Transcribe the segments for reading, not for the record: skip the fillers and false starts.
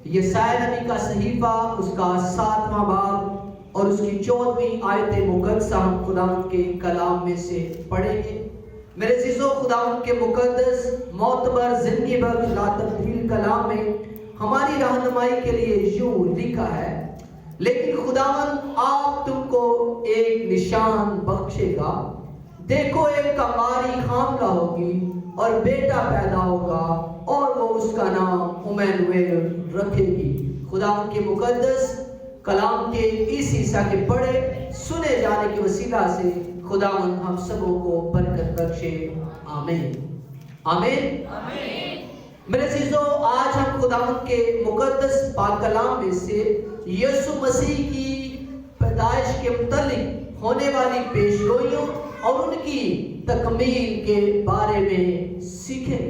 یسایا نبی کا صحیفہ اس کا 7واں باب اور اس کی 14ویں آیت مقدسہ ہم خداوند کے کلام میں سے پڑھیں گے۔ میرے عزیزو، خداوند کے مقدس معتبر زندگی بخش لا تبدیل کلام میں ہماری رہنمائی کے لیے یوں لکھا ہے، لیکن خداوند آپ تم کو ایک نشان بخشے گا، دیکھو ایک کماری حاملہ ہوگی اور بیٹا پیدا ہوگا اور وہ اس کا نام عمانویل رکھے گی۔ خداوند کے مقدس کلام کے اس حصہ کے پڑھے سنے جانے کے وسیلہ سے خداوند ہم سبوں کو برکت بخشے، آمین آمین آمین۔ میرے عزیزو، آج ہم خداوند کے مقدس پاک کلام میں سے یسوع مسیح کی پیدائش کے متعلق ہونے والی پیشگوئیوں اور ان کی تکمیل کے بارے میں سیکھیں۔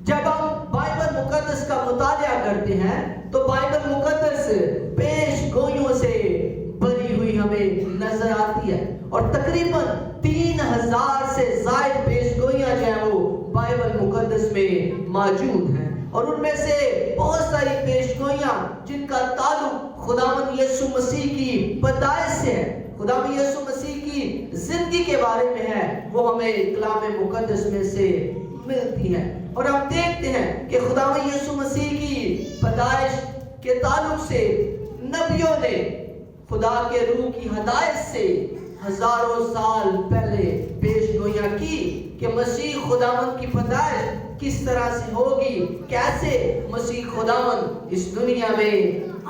جب ہم بائبل مقدس کا مطالعہ کرتے ہیں تو بائبل مقدس پیش گوئیوں سے بھری ہوئی ہمیں نظر آتی ہے، اور تقریباً 3000 سے زائد پیش گوئیاں جو ہیں وہ بائبل مقدس میں موجود ہیں، اور ان میں سے بہت ساری پیش گوئیاں جن کا تعلق خداوند یسوع مسیح کی پیدائش سے ہے، خداوند یسوع مسیح کی زندگی کے بارے میں ہے، وہ ہمیں کلام مقدس میں سے ملتی ہیں۔ اور ہم دیکھتے ہیں کہ خداوند یسوع مسیح کی پیدائش کے تعلق سے نبیوں نے خدا کے روح کی ہدایت سے ہزاروں سال پہلے پیش گوئیاں کی کہ مسیح خداوند کی پیدائش کس طرح سے ہوگی، کیسے مسیح خداوند اس دنیا میں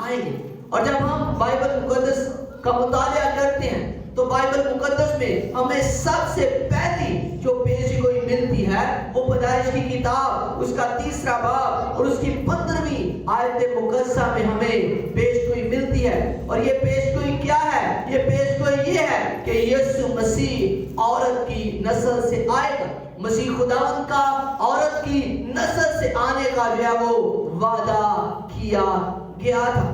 آئیں گے۔ اور جب ہم بائبل مقدس کا مطالعہ کرتے ہیں تو بائبل مقدس میں ہمیں سب سے پہلی جو پیش گوئی ملتی ہے وہ پیدائش کی کتاب اس کا 3 باب اور اس کی 15ویں آیت مقدسہ میں ہمیں پیش گوئی ملتی ہے۔ اور یہ پیش گوئی کیا ہے؟ یہ پیش گوئی یہ ہے کہ یسوع مسیح عورت کی نسل سے آئے گا۔ مسیح خداوند کا عورت کی نسل سے آنے کا جو ہے وہ وعدہ کیا گیا تھا،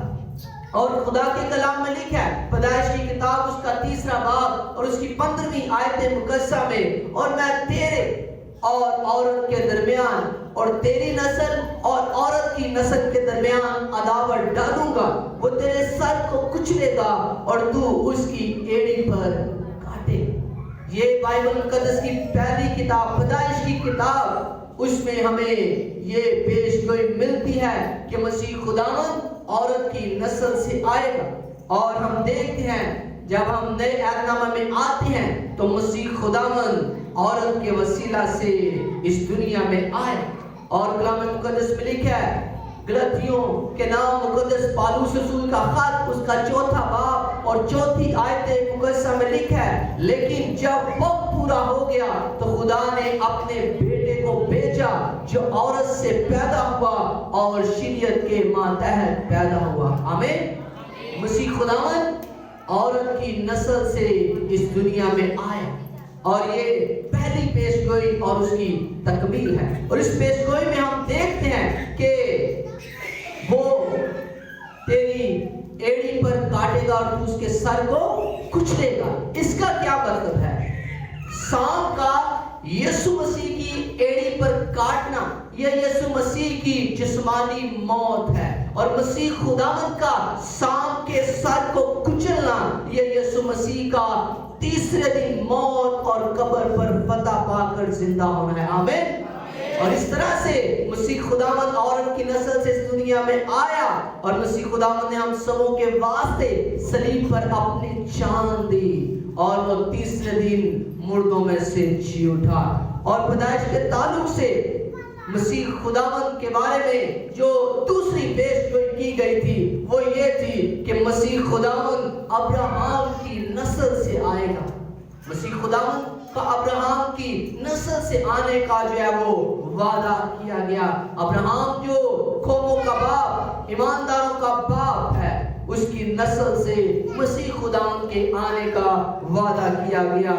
اور خدا کے کلام میں لکھا ہے پیدائش کی کتاب اس کا 3 باب اور اس کی 15ویں آیت مقدسہ میں، اور میں تیرے اور عورت کے درمیان اور تیری نسل اور عورت کی نسل کے درمیان عداوت ڈالوں گا، وہ تیرے سر کو کچلے گا اور تو اس کی ایڑی پر کاٹے۔ یہ بائبل مقدس کی پہلی کتاب پیدائش کی کتاب، اس میں ہمیں یہ پیش گوئی ملتی ہے کہ مسیح خداوند عورت کی نسل سے آئے گا۔ اور ہم دیکھتے ہیں جب ہم نئے عہد نامہ میں آتے ہیں تو مسیح خداوند عورت کے وسیلہ سے اس دنیا میں آئے، اور کلام مقدس میں لکھا ہے غلطیوں کے نام مقدس پالوس رسول کا خط اس کا 4 باب اور 4 آیت مقدسہ میں لکھا ہے، لیکن جب وقت پورا ہو گیا تو خدا نے اپنے بیٹے کو بھیجا جو عورت سے پیدا ہوا اور شریعت کے ماتحت پیدا ہوا۔ آمین۔ مسیح خداوند عورت کی نسل سے اس دنیا میں آیا، اور یہ پہلی پیش گوئی اور اس کی تکمیل ہے۔ اور اس پیش گوئی میں ہم دیکھتے ہیں کہ وہ تیری ایڑی پر کاٹے گا اور تو اس کے سر کو کچلے گا۔ اس کا کیا مطلب ہے؟ سانپ کا یسوع مسیح کی ایڑی پر کاٹنا یہ یسوع مسیح کی جسمانی موت ہے، اور مسیح خداوند کا سانپ کے سر کو کچلنا یہ یسوع مسیح کا تیسرے دن موت اور قبر پر فتح پا کر زندہ ہونا ہے۔ آمین۔ اور اس طرح سے مسیح خداوند عورت کی نسل سے اس دنیا میں آیا، اور مسیح خداوند نے ہم سبوں کے واسطے صلیب پر اپنی جان دی، اور وہ تیسرے دن مردوں میں سے جی اٹھا۔ اور پیدائش کے تعلق سے مسیح خداوند کے بارے میں جو دوسری پیش گوئی کی گئی تھی وہ یہ تھی کہ مسیح خداوند ابراہیم کی نسل سے آئے گا۔ مسیح خداوند کا ابراہیم کی نسل سے آنے کا جو ہے وہ وعدہ کیا گیا۔ ابراہیم جو قوموں کا باپ، ایمانداروں کا باپ ہے، اس کی نسل سے مسیح خداوند کے آنے کا وعدہ کیا گیا۔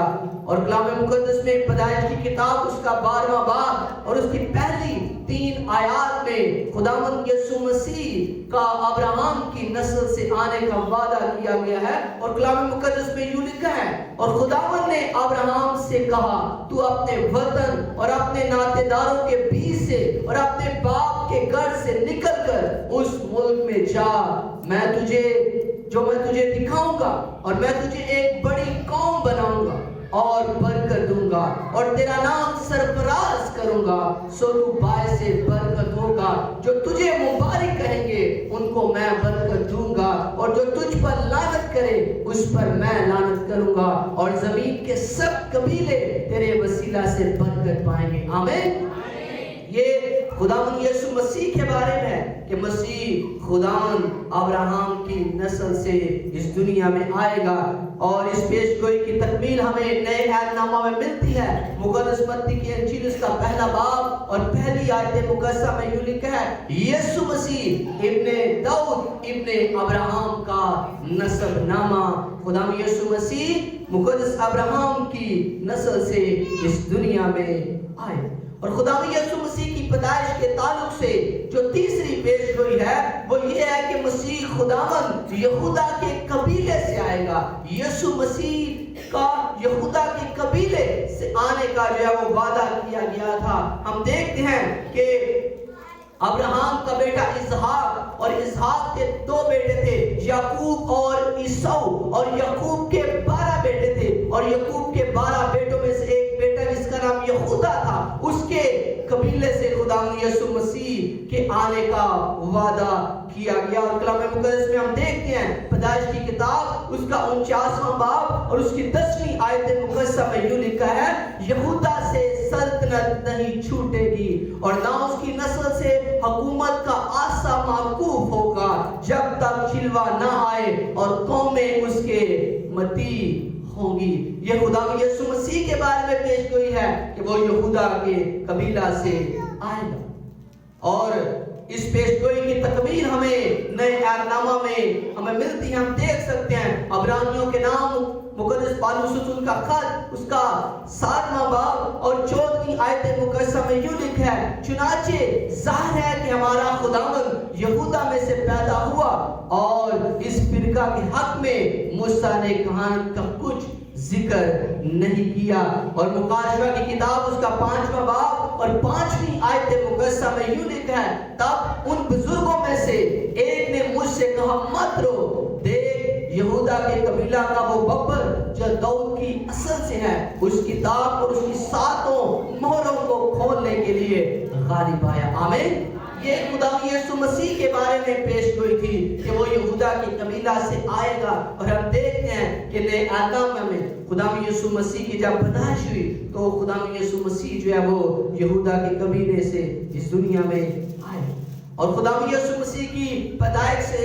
اور کلام مقدس میں پیدائش کی کتاب اس کا 12واں باب اور اس کی پہلی 3 آیات میں خداوند یسوع مسیح کا ابراہیم کی نسل سے آنے کا وعدہ کیا گیا ہے، اور کلام مقدس میں یوں لکھا ہے اور خداوند نے ابراہیم سے کہا تو اپنے وطن اور اپنے ناطے داروں کے بیچ سے اور اپنے باپ کے گھر سے نکل کر اس ملک ملک میں جا، میں تجھے دکھاؤں گا اور میں تجھے ایک بڑی قوم بناؤں گا اور برکت دوں گا اور تیرا نام سرفراز کروں گا، سو تو باعث برکت ہوگا۔ جو تجھے مبارک کہیں گے ان کو میں برکت دوں گا، اور جو تجھ پر لعنت کرے اس پر میں لعنت کروں گا، اور زمین کے سب قبیلے تیرے وسیلہ سے برکت پائیں گے۔ آمین۔ یہ خداوند یسوع مسیح کے بارے میں ہے کہ مسیح خداوند ابراہم کی نسل سے اس دنیا میں آئے گا، اور اس پیش گوئی کی تکمیل ہمیں نئے عہد نامہ میں ملتی ہے۔ مقدس متی کی انجیل اس کا پہلا باب اور پہلی آیت مقدسہ میں یوں لکھا ہے، یسوع مسیح ابن داؤد ابن ابراہم کا نسب نامہ۔ خداوند یسوع مسیح مقدس ابراہم کی نسل سے اس دنیا میں آئے، اور خداوند یسوع مسیح کی پیدائش کے تعلق سے جو تیسری پیش گوئی ہے وہ یہ ہے کہ مسیح خداوند یہودا کے قبیلے سے آئے گا۔ یسوع مسیح کا یہودا کے قبیلے سے آنے کا جو ہے وہ وعدہ کیا گیا تھا۔ ہم دیکھتے ہیں کہ ابراہم کا بیٹا اسحاق، اور اسحاق کے دو بیٹے تھے، یعقوب اور عیسو، اور یعقوب کے 12 بیٹے تھے، اور یعقوب کے 12 بیٹوں میں سے ایک بیٹا جس کا نام یہودا تھا، اس کے قبیلے سے خداوند یسوع مسیح کے آنے کا وعدہ کیا گیا۔ اور کلام مقدس میں ہم دیکھتے ہیں پیدائش کی کتاب اس کا 49واں باب اور اس کی 10ویں آیت مقدسہ میں یوں لکھا ہے، یہودا سے سلطنت نہیں چھوٹے گی اور نہ اس کی نسل سے حکومت کا آسا موقوف ہوگا، جب تک شلوہ نہ آئے اور قومیں اس کے متی ہوں گی۔ یہ خداوند یسوع مسیح کے بارے میں پیش گوئی ہے کہ وہ یہودا کے قبیلہ سے آئے گا، اور اس پیش گوئی کی تکمیل ہمیں نئے عہد نامہ میں ہمیں ملتی ہے۔ ہم دیکھ سکتے ہیں عبرانیوں کے نام مقدس پالوس رسول کا خط اس کا 7واں باب اور 14ویں آیت مقدسہ میں یوں لکھا ہے، چنانچہ ظاہر ہے کہ ہمارا خداوند یہودا میں سے پیدا ہوا، اور اس فرقہ کے حق میں موسیٰ نے کہانت کا کچھ ذکر نہیں کیا۔ اور مکاشفہ کی کتاب اس کا 5واں باب اور 5ویں آیت مقدسہ میں یوں لکھا ہے، تب ان بزرگوں میں سے ایک نے مجھ سے کہا، مت رو، دیکھ یہودا کے قبیلہ کا وہ ببر جو داؤد کی اصل سے ہے، اس کتاب اور اس کی 7 مہروں کو کھولنے کے لیے غالب آیا۔ آمین۔ یہ خداوند یسوع مسیح کے بارے میں پیش گوئی تھی کہ وہ یہودا کے قبیلہ سے آئے گا، اور ہم دیکھتے ہیں کہ نئے عہد نامہ میں خداوند یسوع مسیح کی جب پیدائش ہوئی تو خداوند یسوع مسیح جو ہے وہ یہودا کے قبیلے سے اس دنیا میں آئے، اور خداوند یسوع مسیح کی پیدائش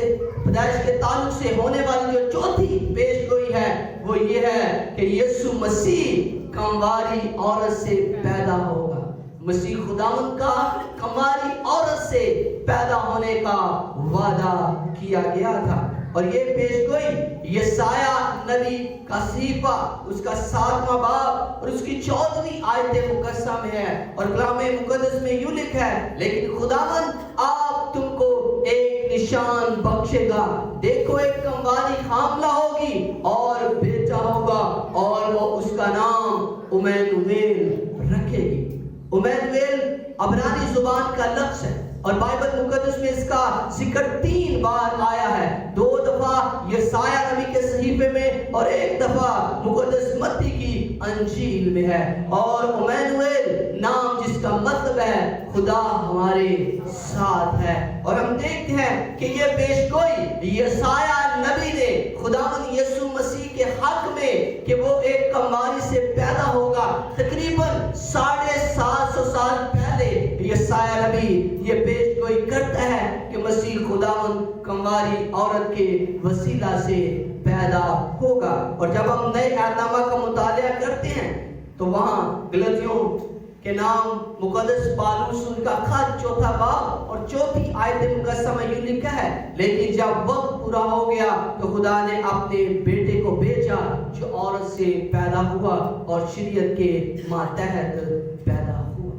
کے تعلق سے ہونے والی جو چوتھی پیش گوئی ہے وہ یہ ہے کہ یسوع مسیح کنواری عورت سے پیدا ہوگا۔ مسیح خداوند کا کنواری عورت سے پیدا ہونے کا وعدہ کیا گیا تھا، اور یہ پیش گوئی یسایہ نبی کا صحیفہ اس کا 7واں باب اور اس کی 14ویں آیت مقدسہ میں ہے، اور کلام مقدس میں یوں لکھا ہے، لیکن خداوند آپ تم کو ایک نشان بخشے گا، دیکھو ایک کنواری حاملہ ہوگی اور بیٹا ہوگا، اور وہ اس کا نام امانویل رکھے گی۔ امانویل عبرانی زبان کا لفظ ہے، اور بائبل مقدس میں اس کا ذکر 3 بار آیا ہے، 2 دفعہ یسایہ نبی کے صحیفے میں اور 1 دفعہ مقدس متی کی انجیل میں ہے۔ اور امانویل نام جس کا مطلب ہے خدا ہمارے ساتھ ہے، اور ہم دیکھتے ہیں کہ یہ پیش گوئی یسایہ نبی نے خداوند یسوع مسیح کے حق میں کہ وہ ایک کنواری سے پیدا ہوگا تقریباً 750 سال پہلے یسایہ نبی یہ پیش گوئی کرتا ہے کہ مسیح خداوند کنواری عورت کے وسیلہ سے پیدا ہوگا۔ اور جب ہم نئے عہد نامہ کا مطالعہ کرتے ہیں تو وہاں غلطیوں کے نام مقدس پالوس ان کا خط 4واں باب اور 4ویں آیت مقدسہ میں یوں لکھا ہے، لیکن جب وقت پورا ہو گیا تو خدا نے اپنے بیٹے کو بھیجا جو عورت سے پیدا ہوا اور شریعت کے ماتحت پیدا ہوا۔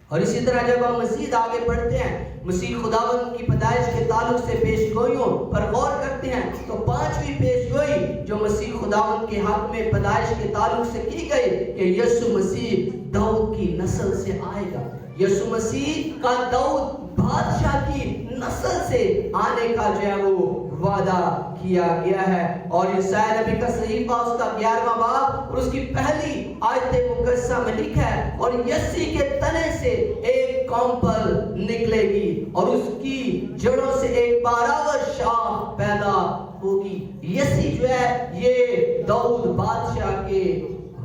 اور اسی طرح جب ہم مزید آگے بڑھتے ہیں، مسیح خداوند کی پیدائش کے تعلق سے پیش گوئیوں پر غور کرتے ہیں، تو 5ویں پیش گوئی جو مسیح خداوند کے حق میں پیدائش کے تعلق سے کی گئی کہ یسوع مسیح داؤد کی نسل سے آئے گا. یسوع مسیح کا داؤد بادشاہ کی نسل سے آنے کا جو ہے وہ وعدہ کیا گیا ہے. اور یسایا نبی کا صحیفہ اس کا 11واں باب اور اس کی پہلی آیت مقدسہ میں لکھا ہے اور یسی کے تنے سے ایک کونپل نکلے گی اور اس کی جڑوں سے ایک باراور شاخ پیدا ہوگی. یسی جو ہے یہ داؤد بادشاہ کے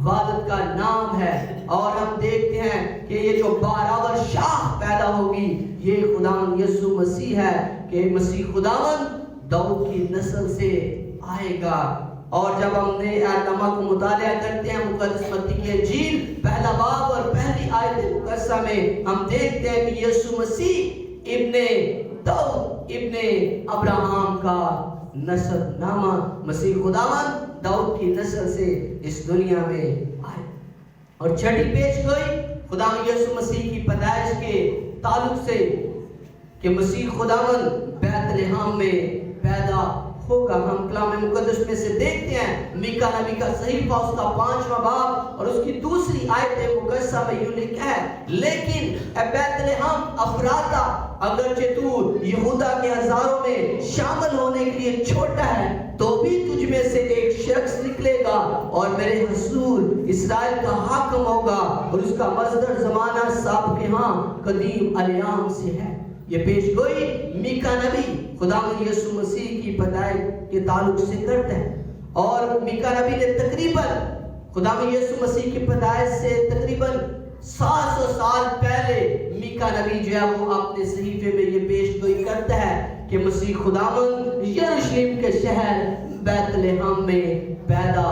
والد کا نام ہے اور ہم دیکھتے ہیں کہ یہ جو باراور شاخ پیدا ہوگی یہ خداوند یسوع مسیح ہے کہ مسیح خداوند داؤد کی نسل سے آئے گا. اور جب ہم نئے عہد نامہ کو مطالعہ کرتے ہیں مقدس متی کی انجیل پہلا باب اور پہلی آیت مقدسہ میں ہم دیکھتے ہیں کہ یسوع مسیح ابن داؤد ابن ابراہم کا نسب نامہ مسیح خداوند داؤد کی نسل سے اس دنیا میں آئے. اور چھٹی پیش گوئی خداوند یسوع مسیح کی پیدائش کے تعلق سے کہ مسیح خداوند بیت لحم میں پیدا ہوگا. ہم کلام مقدس میں سے دیکھتے ہیں میکا نبی کا صحیفہ اس کا 5واں باب اور اس کی دوسری آیت مقدسہ میں یوں لکھا ہے لیکن اے بیت لحم افراتا اگرچہ تو یہودا کے ہزاروں میں شامل ہونے کے لیے چھوٹا ہے تو بھی تجھ میں سے ایک شخص نکلے گا اور میرے حضور اسرائیل کا حاکم ہوگا اور اس کا مصدر زمانہ سابق ہاں قدیم الیام سے ہے. یہ پیش گوئی میکا نبی خداوند یسوع مسیح کی پیدائش کے تعلق سے کرتا ہے اور میکا نبی نے تقریباً خداوند یسوع مسیح کی پیدائش سے تقریباً 700 سال پہلے میکا نبی جو ہے وہ اپنے صحیفے میں یہ پیش گوئی کرتا ہے کہ مسیح خداوند یروشلم کے شہر بیت لحم میں پیدا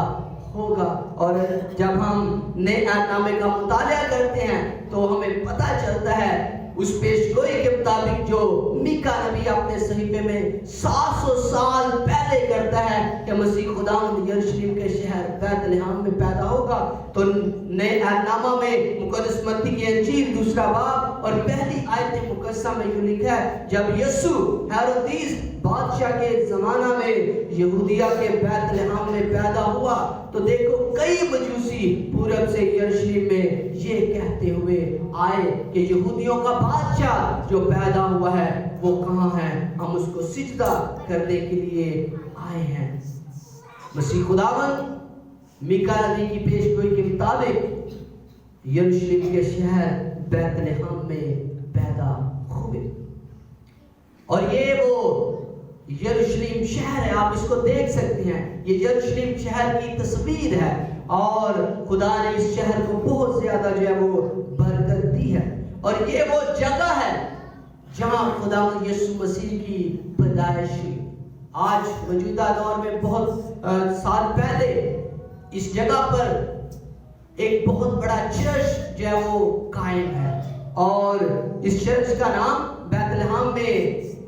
ہوگا. اور جب ہم نئے عہد نامے کا مطالعہ کرتے ہیں تو ہمیں پتہ چلتا ہے اس پیش گوئی کے مطابق جو میکا نبی اپنے صحیفے میں 700 سال پہلے کرتا ہے کہ مسیح خداوند یروشلم کے شہر بیت لحم میں پیدا ہوگا تو نئے عہد نامہ میں مقدس متی کی انجیل 2واں باب اور پہلی آیت مقدسہ میں یوں لکھا ہے جب یسوع ہیرودیس بادشاہ کے زمانہ میں یہودیہ کے بیت لحم میں پیدا ہوا تو دیکھو کئی مجوسی پورب سے یروشلم میں یہ کہتے ہوئے آئے کہ یہودیوں کا بادشاہ جو پیدا ہوا ہے وہ کہاں ہے, ہم اس کو سجدہ کرنے کے لیے آئے ہیں. مسیح خداوند میکا نبی کی پیش گوئی کے مطابق یروشلم کے شہر بیت لحم میں پیدا ہوئے اور یہ وہ یروشلم شہر ہے. آپ اس کو دیکھ سکتے ہیں, یہ یروشلم شہر کی تصویر ہے اور خدا نے اس شہر کو بہت زیادہ جو ہے وہ برکت دی ہے اور یہ وہ جگہ ہے جہاں خداوند یسوع مسیح کی پیدائش ہوئی. آج موجودہ دور میں بہت سال پہلے اس جگہ پر ایک بہت بڑا چرچ جو ہے وہ قائم ہے اور اس چرچ کا نام بیت لحم میں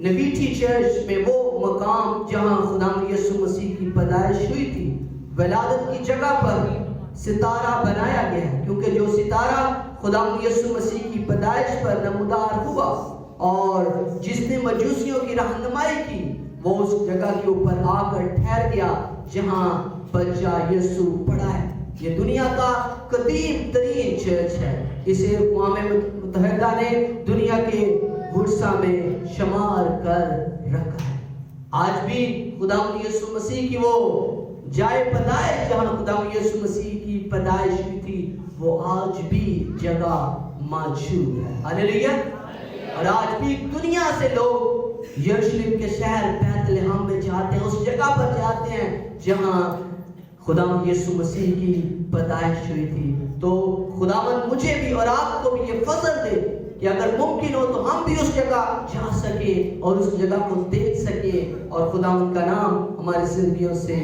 نویٹی چرچ میں وہ مقام جہاں خداوند یسوع مسیح کی پیدائش ہوئی تھی ولادت کی جگہ پر ستارہ بنایا گیا ہے کیونکہ جو ستارہ خداوند یسوع مسیح کی پیدائش پر نمودار ہوا اور جس نے مجوسیوں کی رہنمائی کی وہ اس جگہ کے اوپر آ کر ٹھہر گیا جہاں بچہ یسوع پڑا ہے. یہ دنیا کا قدیم ترین چرچ ہے. اسے اقوام متحدہ نے دنیا کے ورثہ میں شمار کر رکھا ہے. آج بھی خداوند یسوع مسیح کی وہ جائے پیدائش جہاں خداوند یسوع مسیح کی پیدائش ہوئی تھی وہ آج بھی جگہ موجود ہے. ہاللیلویا. اور آج بھی دنیا سے لوگ یروشلم کے شہر بیت لحم میں جاتے ہیں, اس جگہ پر جاتے ہیں جہاں خداوند یسوع مسیح کی پیدائش ہوئی تھی. تو خداوند مجھے بھی اور آپ کو بھی یہ فضل دے کہ اگر ممکن ہو تو ہم بھی اس جگہ جا سکیں اور اس جگہ کو دیکھ سکیں اور خداوند کا نام ہماری زندگیوں سے